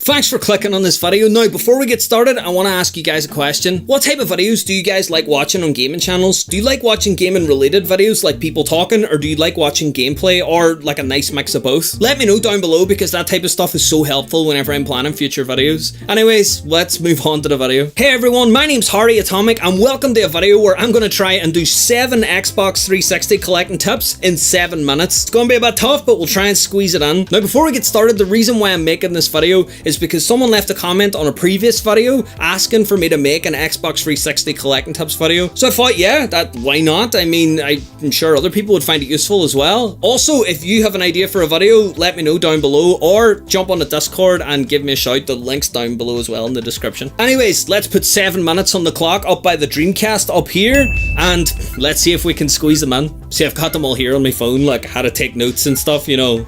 Thanks for clicking on this video. Now, before we get started, I want to ask you guys a question. What type of videos do you guys like watching on gaming channels? Do you like watching gaming related videos like people talking, or do you like watching gameplay, or like a nice mix of both? Let me know down below, because that type of stuff is so helpful whenever I'm planning future videos. Anyways, let's move on to the video. Hey everyone, my name's HarryAtomic and welcome to a video where I'm going to try and do 7 Xbox 360 collecting tips in 7 minutes. It's going to be a bit tough, but we'll try and squeeze it in. Now, before we get started, the reason why I'm making this video is because someone left a comment on a previous video asking for me to make an Xbox 360 collecting tips video. So I thought, yeah, why not? I mean, I'm sure other people would find it useful as well. Also, if you have an idea for a video, let me know down below, or jump on the Discord and give me a shout. The link's down below as well in the description. Anyways, let's put 7 minutes on the clock up by the Dreamcast up here, and let's see if we can squeeze them in. See, I've got them all here on my phone, like how to take notes and stuff, you know.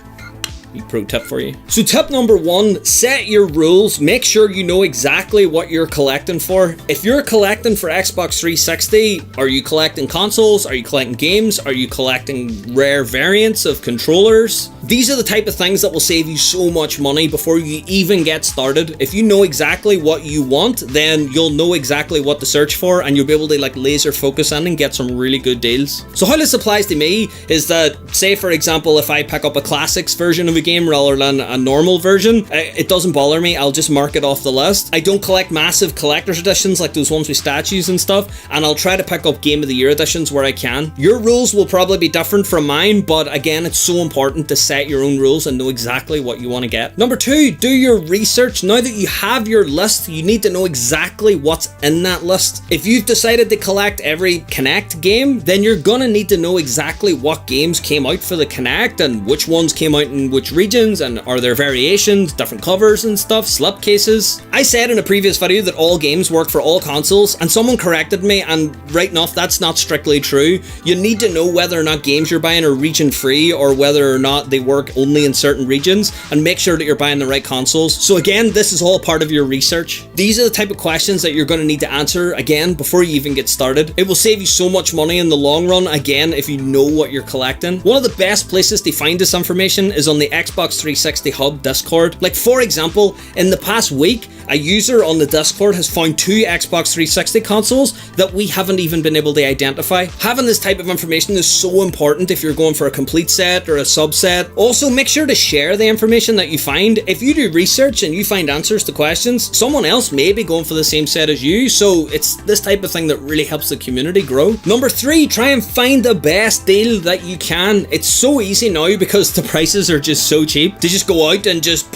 Pro tip for you. So tip number 1, set your rules. Make sure you know exactly what you're collecting for. If you're collecting for Xbox 360, are you collecting consoles? Are you collecting games? Are you collecting rare variants of controllers? These are the type of things that will save you so much money before you even get started. If you know exactly what you want, then you'll know exactly what to search for, and you'll be able to like laser focus in and get some really good deals. So how this applies to me is that, say for example, if I pick up a classics version of a game rather than a normal version, it doesn't bother me. I'll just mark it off the list. I don't collect massive collector's editions like those ones with statues and stuff, and I'll try to pick up Game of the Year editions where I can. Your rules will probably be different from mine, but again, it's so important to set your own rules and know exactly what you want to get. Number 2, do your research. Now that you have your list, you need to know exactly what's in that list. If you've decided to collect every Kinect game, then you're gonna need to know exactly what games came out for the Kinect and which ones came out in which regions, and are there variations, different covers and stuff, slipcases. I said in a previous video that all games work for all consoles, and someone corrected me, and right enough, that's not strictly true. You need to know whether or not games you're buying are region free, or whether or not they work only in certain regions, and make sure that you're buying the right consoles. So again, this is all part of your research. These are the type of questions that you're going to need to answer again before you even get started. It will save you so much money in the long run, again, if you know what you're collecting. One of the best places to find this information is on the Xbox 360 Hub Discord. Like for example, in the past week, a user on the Discord has found 2 Xbox 360 consoles that we haven't even been able to identify. Having this type of information is so important if you're going for a complete set or a subset. Also, make sure to share the information that you find. If you do research and you find answers to questions, someone else may be going for the same set as you, so it's this type of thing that really helps the community grow. Number 3, try and find the best deal that you can. It's so easy now because the prices are just so cheap to just go out and just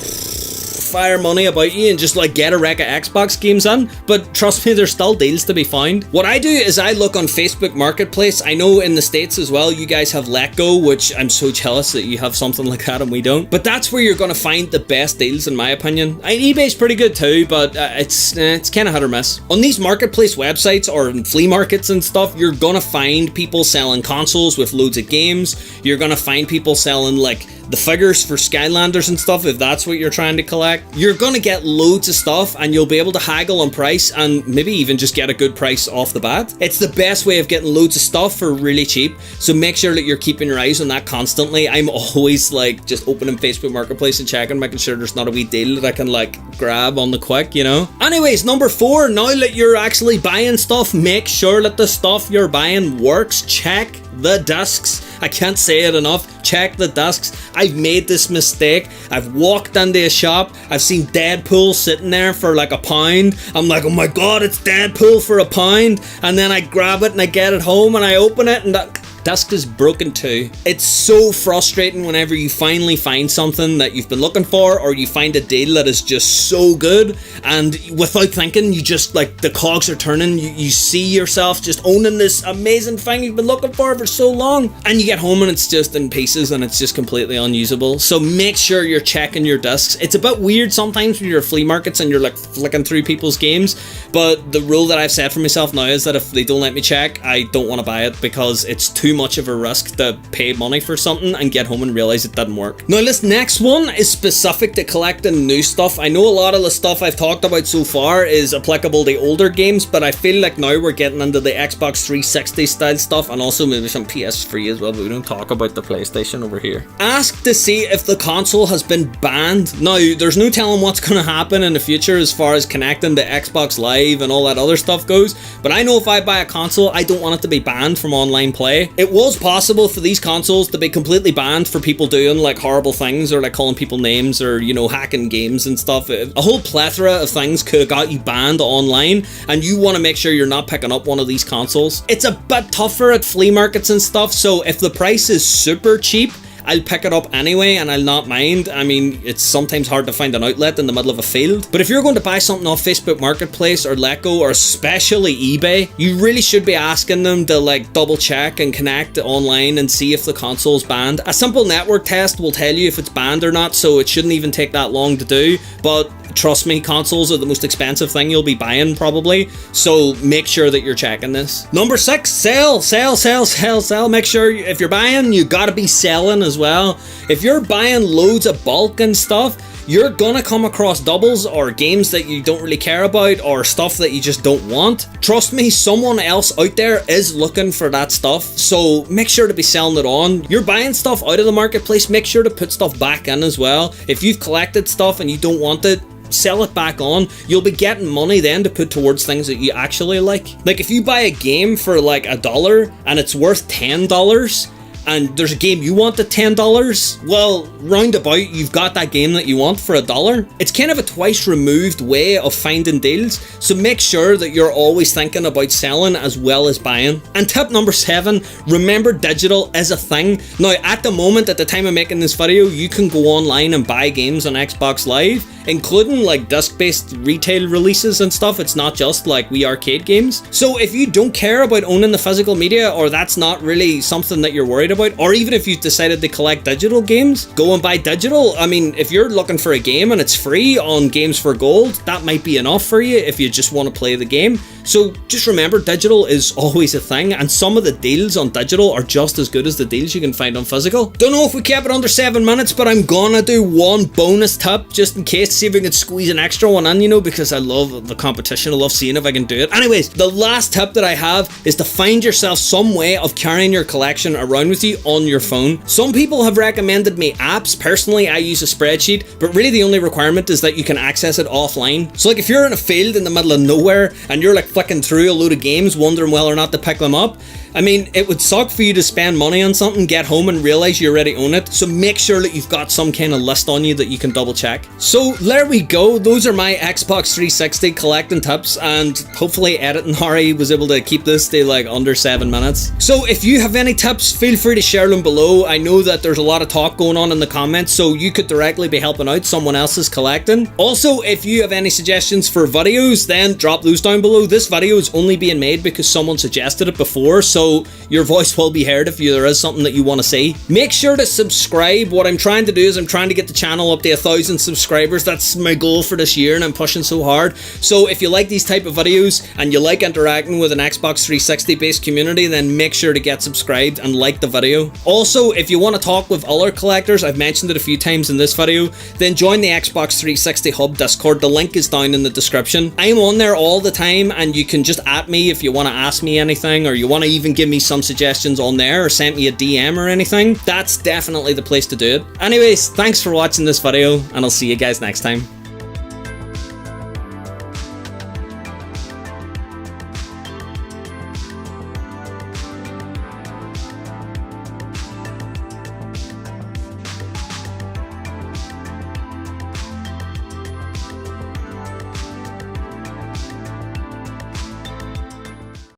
fire money about you and just like get a wreck of Xbox games in, but trust me, there's still deals to be found. What I do is I look on Facebook Marketplace. I know in the States as well you guys have Let Go, which I'm so jealous that you have something like that and we don't, but that's where you're going to find the best deals in my opinion. eBay's pretty good too, but it's kind of hit or miss. On these marketplace websites or in flea markets and stuff, you're going to find people selling consoles with loads of games. You're going to find people selling like the figures for Skylanders and stuff, if that's what you're trying to collect. You're gonna get loads of stuff and you'll be able to haggle on price and maybe even just get a good price off the bat. It's the best way of getting loads of stuff for really cheap, so make sure that you're keeping your eyes on that constantly. I'm always like just opening Facebook Marketplace and checking, making sure there's not a wee deal that I can like grab on the quick, you know. Anyways, number 4, now that you're actually buying stuff, make sure that the stuff you're buying works. Check the discs. I can't say it enough. Check the discs. I've made this mistake. I've walked into a shop. I've seen Deadpool sitting there for like £1. I'm like, oh my god, it's Deadpool for £1. And then I grab it and I get it home and I open it and that disc is broken too. It's so frustrating whenever you finally find something that you've been looking for, or you find a deal that is just so good, and without thinking, you just like the cogs are turning. You see yourself just owning this amazing thing you've been looking for so long, and you get home and it's just in pieces and it's just completely unusable. So make sure you're checking your discs. It's a bit weird sometimes when you're at flea markets and you're like flicking through people's games, but the rule that I've set for myself now is that if they don't let me check, I don't want to buy it because it's too too much of a risk to pay money for something and get home and realize it didn't work. Now this next one is specific to collecting new stuff. I know a lot of the stuff I've talked about so far is applicable to older games, but I feel like now we're getting into the Xbox 360 style stuff and also maybe some PS3 as well, but we don't talk about the PlayStation over here. Ask to see if the console has been banned. Now, there's no telling what's going to happen in the future as far as connecting to Xbox Live and all that other stuff goes, but I know if I buy a console, I don't want it to be banned from online play. It was possible for these consoles to be completely banned for people doing like horrible things or like calling people names or, you know, hacking games and stuff. A whole plethora of things could have got you banned online, and you want to make sure you're not picking up one of these consoles. It's a bit tougher at flea markets and stuff, so if the price is super cheap, I'll pick it up anyway and I'll not mind. I mean, it's sometimes hard to find an outlet in the middle of a field. But if you're going to buy something off Facebook Marketplace or Letgo or especially eBay, you really should be asking them to like double check and connect online and see if the console's banned. A simple network test will tell you if it's banned or not, so it shouldn't even take that long to do. But trust me, consoles are the most expensive thing you'll be buying probably, so make sure that you're checking this. Number 6, sell. Make sure if you're buying, you gotta be selling as well. If you're buying loads of bulk and stuff, you're gonna come across doubles or games that you don't really care about or stuff that you just don't want. Trust me, someone else out there is looking for that stuff, so make sure to be selling it on. You're buying stuff out of the marketplace, make sure to put stuff back in as well. If you've collected stuff and you don't want it, sell it back on. You'll be getting money then to put towards things that you actually like. Like if you buy a game for like $1 and it's worth $10, and there's a game you want at $10, well, roundabout, you've got that game that you want for $1. It's kind of a twice removed way of finding deals, so make sure that you're always thinking about selling as well as buying. And tip number 7, remember digital is a thing. Now, at the moment, at the time of making this video, you can go online and buy games on Xbox Live, including like disc-based retail releases and stuff. It's not just like Wii arcade games. So if you don't care about owning the physical media, or that's not really something that you're worried about, or even if you've decided to collect digital games, go and buy digital. I mean, if you're looking for a game and it's free on Games for Gold, that might be enough for you if you just want to play the game. So just remember, digital is always a thing, and some of the deals on digital are just as good as the deals you can find on physical. Don't know if we kept it under 7 minutes, but I'm gonna do one bonus tip just in case, see if we can squeeze an extra one in, you know, because I love the competition. I love seeing if I can do it. Anyways, the last tip that I have is to find yourself some way of carrying your collection around with you on your phone. Some people have recommended me apps. Personally, I use a spreadsheet, but really the only requirement is that you can access it offline. So like if you're in a field in the middle of nowhere and you're like flicking through a load of games wondering whether or not to pick them up, I mean, it would suck for you to spend money on something, get home and realize you already own it. So make sure that you've got some kind of list on you that you can double check. So there we go. Those are my Xbox 360 collecting tips, and hopefully editing Harry was able to keep this to like under 7 minutes. So if you have any tips, feel free to share them below. I know that there's a lot of talk going on in the comments, so you could directly be helping out someone else's collecting. Also, if you have any suggestions for videos, then drop those down below. This video is only being made because someone suggested it before, so your voice will be heard if there is something that you want to see. Make sure to subscribe. What I'm trying to do is I'm trying to get the channel up to 1,000 subscribers. That's my goal for this year, and I'm pushing so hard. So if you like these type of videos and you like interacting with an Xbox 360 based community, then make sure to get subscribed and like the video. Also, if you want to talk with other collectors, I've mentioned it a few times in this video, then join the Xbox 360 Hub Discord. The link is down in the description. I'm on there all the time, and you can just at me if you want to ask me anything, or you want to even give me some suggestions on there, or send me a DM or anything. That's definitely the place to do it. Anyways, thanks for watching this video, and I'll see you guys next time.